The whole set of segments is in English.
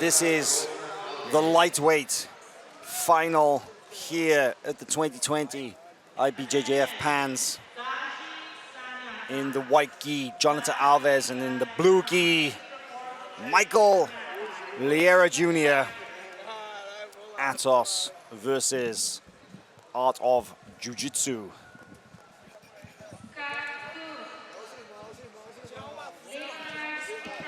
This is the lightweight final here at the 2020 IBJJF Pans. In the white gi, Johnatha Alves, and in the blue gi, Michael Liera Jr. Atos versus Art of Jiu-Jitsu.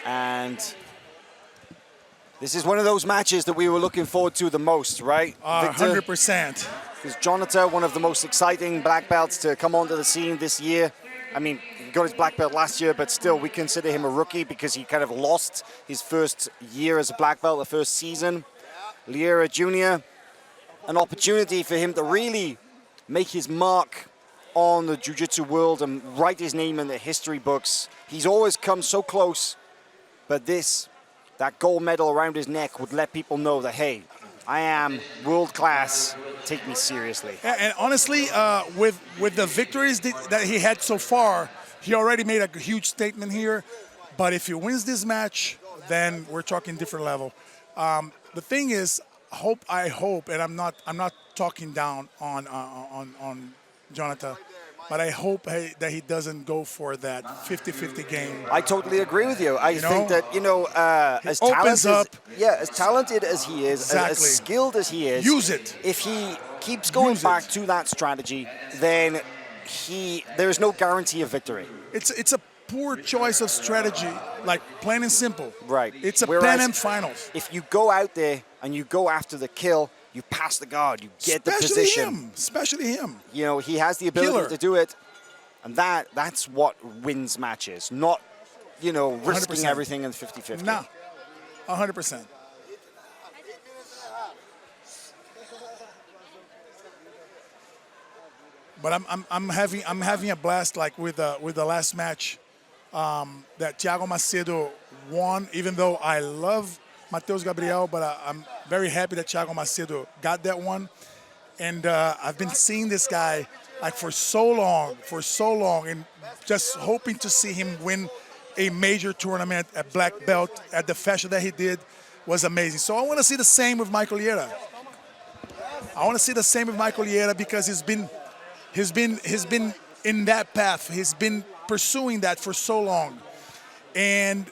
And this is one of those matches that we were looking forward to the most, right? 100%. Because Johnatha, one of the most exciting black belts to come onto the scene this year. I mean, he got his black belt last year, but still we consider him a rookie because he kind of lost his first year as a black belt, the first season. Liera Jr., an opportunity for him to really make his mark on the jiu-jitsu world and write his name in the history books. He's always come so close, but that gold medal around his neck would let people know that, hey, I am world class, take me seriously. And honestly, with the victories that he had so far, he already made a huge statement here. But if he wins this match, then we're talking different level. The thing is, I hope, and I'm not talking down on Johnatha, but I hope that he doesn't go for that 50-50 game. I totally agree with you. I think that, as talented as he is, exactly. as skilled as he is, use it. If he keeps going back to that strategy, then there is no guarantee of victory. It's a poor choice of strategy, like plain and simple. Right. It's a Pan Am finals. If you go out there and you go after the kill, you pass the guard, you get the position. Especially him. You know, he has the ability to do it, and that's what wins matches, not, risking 100%. everything in 50-50. No, 100%. But I'm having a blast, like with the last match that Thiago Macedo won. Even though I love Mateus Gabriel, but I'm very happy that Thiago Macedo got that one. And I've been seeing this guy like for so long, and just hoping to see him win a major tournament at black belt at the fashion that he did was amazing. So I want to see the same with Michael Liera. I want to see the same with Michael Liera because he's been in that path. He's been pursuing that for so long. And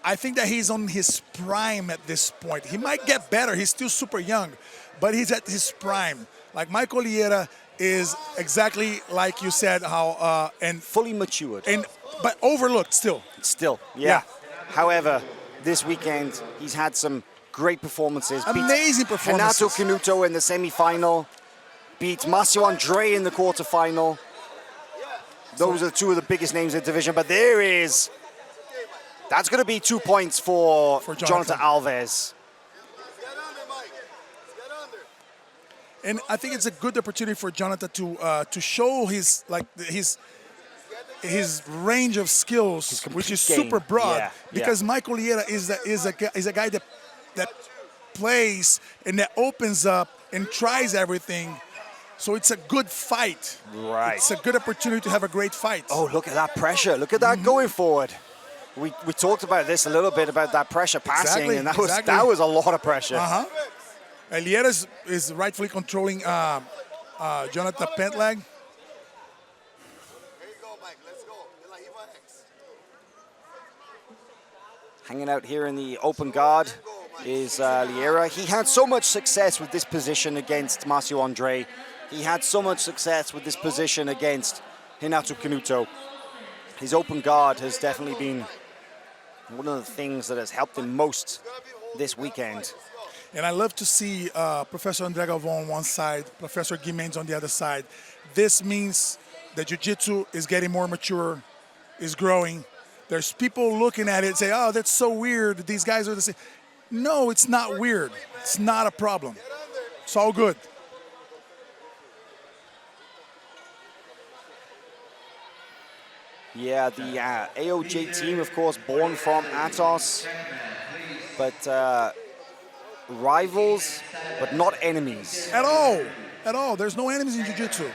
I think that he's on his prime at this point. He might get better. He's still super young, but he's at his prime. Like Michael Liera is exactly like you said, how and fully matured, but overlooked still. Still, yeah. However, this weekend he's had some great performances. Amazing performances. Renato Canuto in the semifinal. Beat Marcio Andre in the quarterfinal. Those are two of the biggest names in the division. But that's going to be 2 points for Johnatha Alves. And I think it's a good opportunity for Johnatha to show his range of skills, which is super broad. Because Michael Liera is a guy that plays and that opens up and tries everything. So it's a good fight. Right. It's a good opportunity to have a great fight. Oh, look at that pressure. Look at that going forward. We talked about this a little bit, about that pressure passing, and that was a lot of pressure. And Liera is rightfully controlling Johnatha pant leg. Hanging out here in the open guard is Liera. He had so much success with this position against Marcio Andre. He had so much success with this position against Renato Canuto. His open guard has definitely been one of the things that has helped him most this weekend. And I love to see Professor André Galvão on one side, Professor Gui Mendes on the other side. This means that Jiu-Jitsu is getting more mature, is growing. There's people looking at it and say, oh, that's so weird. These guys are the same. No, it's not weird. It's not a problem. It's all good. Yeah, the AOJ team, of course, born from Atos, but rivals, but not enemies. At all. At all. There's no enemies in Jiu-Jitsu.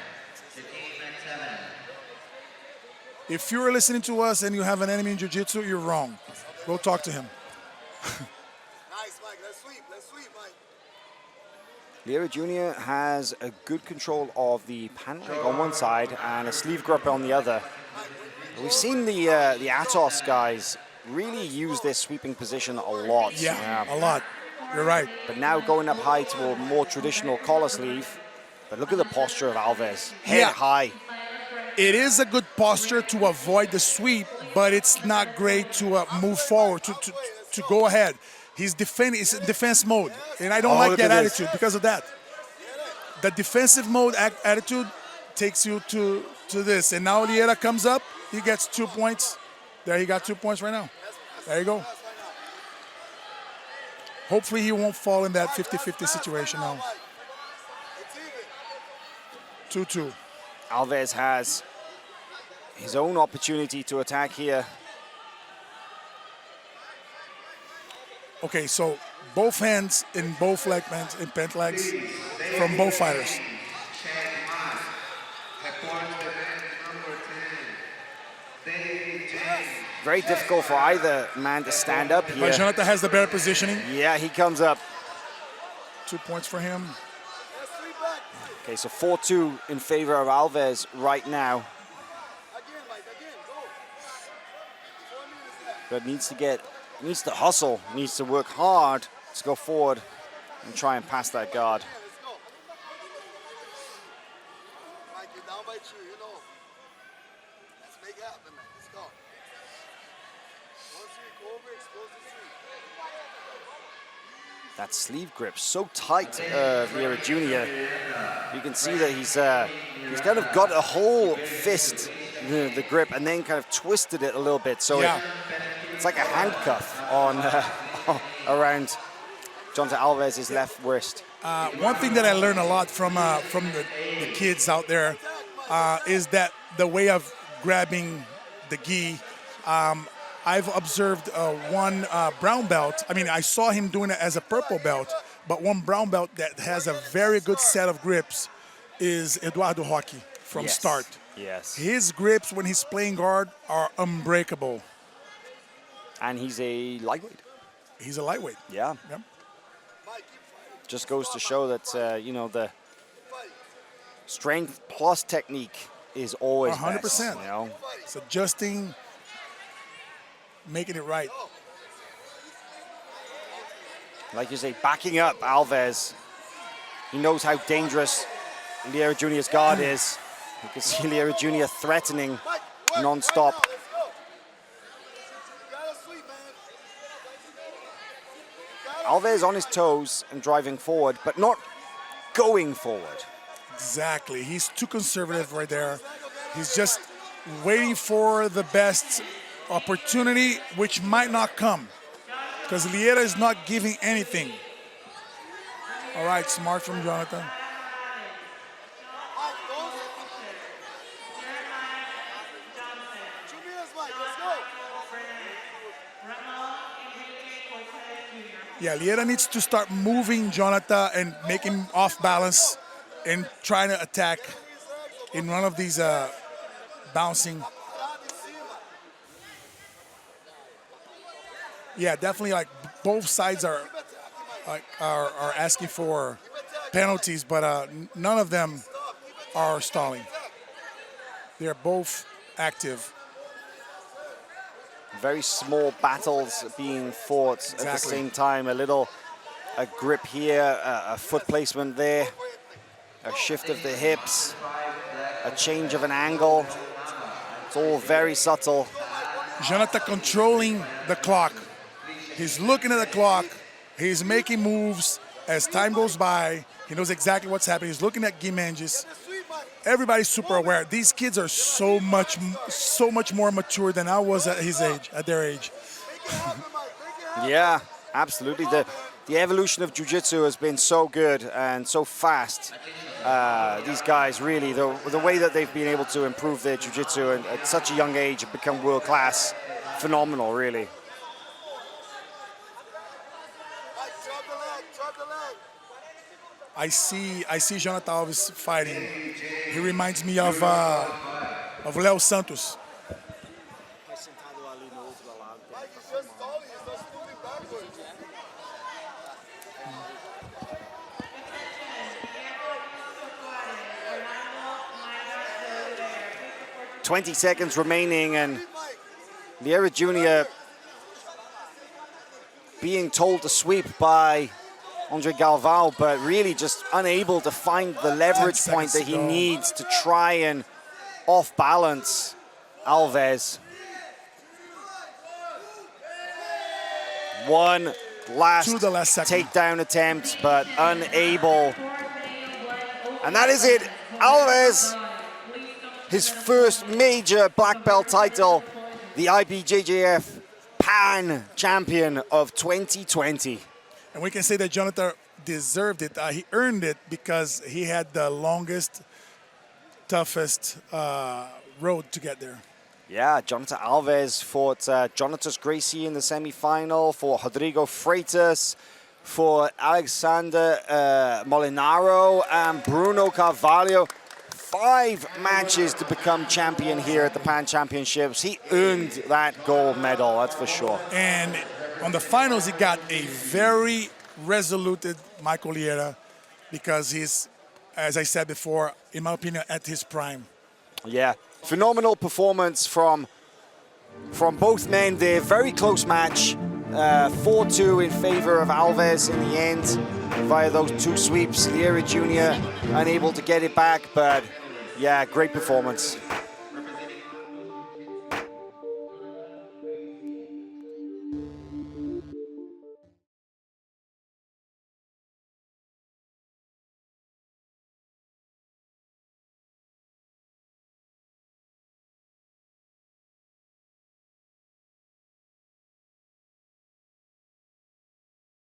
If you're listening to us and you have an enemy in Jiu-Jitsu, you're wrong. Go talk to him. Nice, Mike. Let's sweep, Mike. Liera Jr. has a good control of the pant leg on one side and a sleeve grip on the other. We've seen the Atos guys really use their sweeping position a lot. Yeah, a lot. You're right. But now going up high to a more traditional collar sleeve. But look at the posture of Alves. Head high. It is a good posture to avoid the sweep, but it's not great to move forward, to go ahead. He's in defense mode, and I don't like that attitude because of that. The defensive mode attitude takes you to this. And now Liera comes up, he gets 2 points. There, he got 2 points right now. There you go. Hopefully he won't fall in that 50-50 situation now. 2-2. Alves has his own opportunity to attack here. Okay, so both hands in both in pant legs from both fighters. Very difficult for either man to stand up here. But Johnatha has the better positioning. Yeah, he comes up. 2 points for him. Okay, so 4-2 in favor of Alves right now. But needs to hustle, needs to work hard to go forward and try and pass that guard. Mike, you're down by 2, you know. Let's make it happen, man. Let's go. Once you recover, expose the sweep. That sleeve grip so tight, Liera Jr. You can see that he's kind of got a whole fist, the grip, and then kind of twisted it a little bit. So it's like a handcuff on around Johnatha Alves' left wrist. One thing that I learned a lot from the kids out there is that the way of grabbing the gi. I've observed one brown belt. I mean, I saw him doing it as a purple belt, but one brown belt that has a very good set of grips is Eduardo Roque from start. Yes. His grips when he's playing guard are unbreakable. And he's a lightweight. He's a lightweight. Yeah. Yep. Just goes to show that, the strength plus technique is always 100%. best, you know? It's adjusting, making it right. Like you say, backing up Alves. He knows how dangerous Liera Jr.'s guard is. You can see Liera Jr. threatening non-stop. Alves on his toes and driving forward, but not going forward. Exactly. He's too conservative right there. He's just waiting for the best opportunity, which might not come, because Liera is not giving anything. All right, smart from Johnatha. Yeah, Liera needs to start moving Johnatha and make him off balance and trying to attack in one of these bouncing. Yeah, definitely. Like both sides are asking for penalties, but none of them are stalling. They're both active. Very small battles being fought at the same time. A grip here, a foot placement there, a shift of the hips, a change of an angle. It's all very subtle. Johnatha controlling the clock. He's looking at the clock. He's making moves as time goes by. He knows exactly what's happening. He's looking at Guimanges. Everybody's super aware. These kids are so much more mature than I was at their age. Yeah, absolutely. The evolution of Jiu-Jitsu has been so good and so fast. These guys really, the way that they've been able to improve their Jiu-Jitsu at such a young age and become world-class, phenomenal, really. I see Johnatha Alves fighting. He reminds me of Leo Santos. 20 seconds remaining, and Liera Jr. being told to sweep by Andre Galvao, but really just unable to find the leverage point that he needs to try and off-balance Alves. One last takedown attempt, but unable. And that is it. Alves, his first major black belt title, the IBJJF Pan Champion of 2020. And we can say that Johnatha deserved it. He earned it because he had the longest, toughest road to get there. Yeah, Johnatha Alves fought Jonatas Gracie in the semi-final, for Rodrigo Freitas, for Alexander Molinaro, and Bruno Carvalho. 5 matches to become champion here at the Pan Championships. He earned that gold medal, that's for sure. And on the finals, he got a very resolute Michael Liera, because he's, as I said before, in my opinion, at his prime. Yeah, phenomenal performance from both men there. Very close match, 4-2 in favor of Alves in the end via those 2 sweeps. Liera Jr. unable to get it back, but yeah, great performance.